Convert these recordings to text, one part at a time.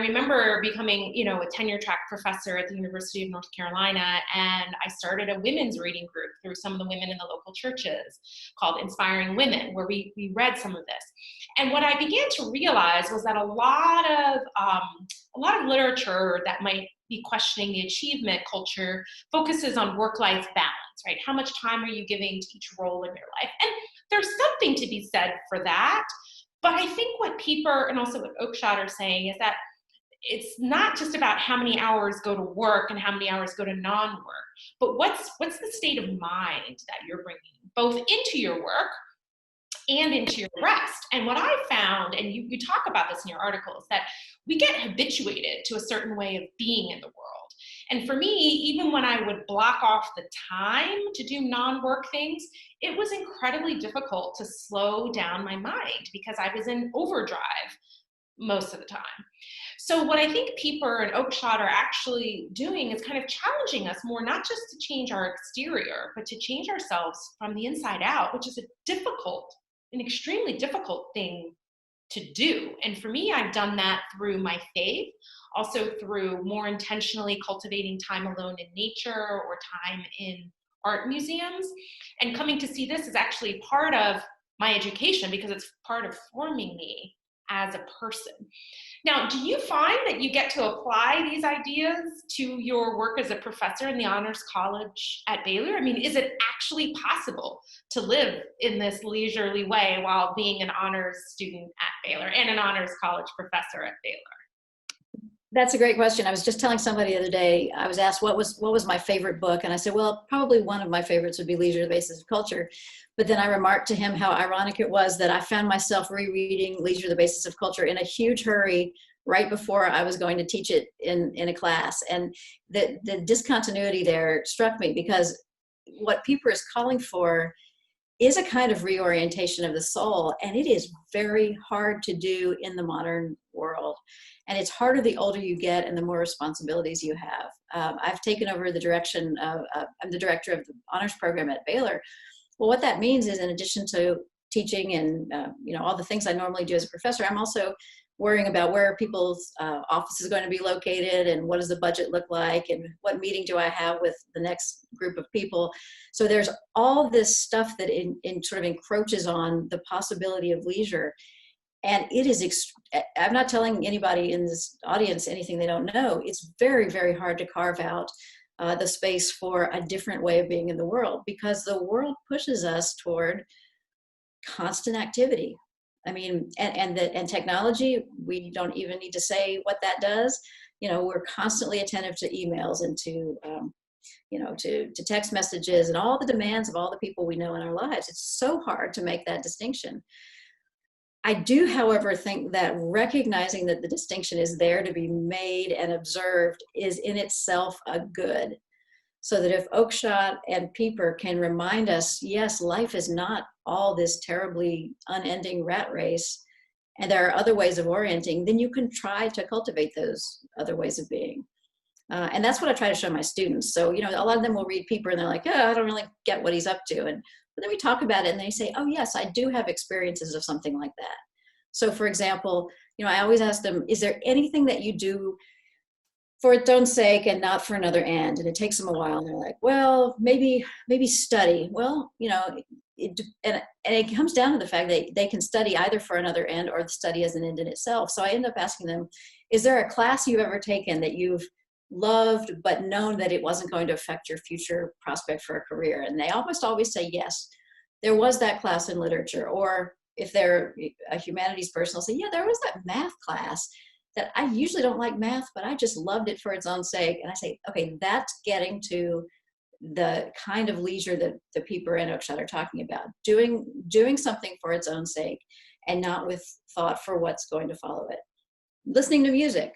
remember becoming, a tenure track professor at the University of North Carolina, and I started a women's reading group through some of the women in the local churches called Inspiring Women, where we read some of this. And what I began to realize was that a lot of literature that might be questioning the achievement culture focuses on work-life balance, right? How much time are you giving to each role in your life? And there's something to be said for that. But I think what Pieper and also what Oakeshott are saying is that it's not just about how many hours go to work and how many hours go to non-work, but what's the state of mind that you're bringing both into your work and into your rest. And what I found, and you talk about this in your article, is that we get habituated to a certain way of being in the world. And for me, even when I would block off the time to do non-work things, it was incredibly difficult to slow down my mind because I was in overdrive most of the time. So what I think Pieper and Oakeshott are actually doing is kind of challenging us more, not just to change our exterior, but to change ourselves from the inside out, which is an extremely difficult thing to do. And for me, I've done that through my faith, also through more intentionally cultivating time alone in nature or time in art museums. And coming to see this is actually part of my education because it's part of forming me as a person. Now, do you find that you get to apply these ideas to your work as a professor in the Honors College at Baylor? I mean, is it actually possible to live in this leisurely way while being an honors student at Baylor and an Honors College professor at Baylor? That's a great question. I was just telling somebody the other day, I was asked what was my favorite book, and I said, well, probably one of my favorites would be Leisure, the Basis of Culture. But then I remarked to him how ironic it was that I found myself rereading Leisure, the Basis of Culture in a huge hurry right before I was going to teach it in a class. And the discontinuity there struck me because what Pieper is calling for is a kind of reorientation of the soul, and it is very hard to do in the modern world. And it's harder the older you get and the more responsibilities you have. I've taken over the direction of, I'm the director of the honors program at Baylor. Well, what that means is in addition to teaching and all the things I normally do as a professor, I'm also worrying about where people's office is going to be located and what does the budget look like and what meeting do I have with the next group of people. So there's all this stuff that sort of encroaches on the possibility of leisure. And it is, I'm not telling anybody in this audience anything they don't know. It's very, very hard to carve out the space for a different way of being in the world because the world pushes us toward constant activity. I mean, and technology, we don't even need to say what that does. We're constantly attentive to emails and to text messages and all the demands of all the people we know in our lives. It's so hard to make that distinction. I do, however, think that recognizing that the distinction is there to be made and observed is in itself a good. So that if Oakeshott and Pieper can remind us, yes, life is not all this terribly unending rat race, and there are other ways of orienting, then you can try to cultivate those other ways of being. And that's what I try to show my students. So, a lot of them will read Pieper and they're like, oh, I don't really get what he's up to. But then we talk about it and they say, oh yes, I do have experiences of something like that. So for example, I always ask them, is there anything that you do for its own sake and not for another end? And it takes them a while and they're like, well, maybe study. Well, and it comes down to the fact that they can study either for another end or the study as an end in itself. So I end up asking them, is there a class you've ever taken that you've loved but known that it wasn't going to affect your future prospect for a career? And they almost always say yes. There was that class in literature. Or if they're a humanities person, they'll say, yeah, there was that math class that I usually don't like math, but I just loved it for its own sake. And I say, okay, that's getting to the kind of leisure that the Pieper and Oakeshott are talking about, doing something for its own sake and not with thought for what's going to follow it. Listening to music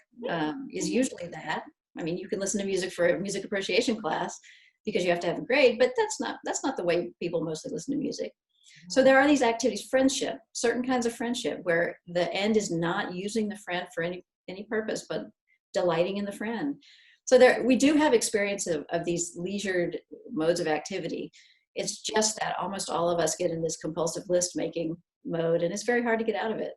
is usually that. I mean, you can listen to music for a music appreciation class because you have to have a grade, but that's not the way people mostly listen to music. So there are these activities, friendship, certain kinds of friendship where the end is not using the friend for any purpose, but delighting in the friend. So we do have experience of these leisured modes of activity. It's just that almost all of us get in this compulsive list making mode and it's very hard to get out of it.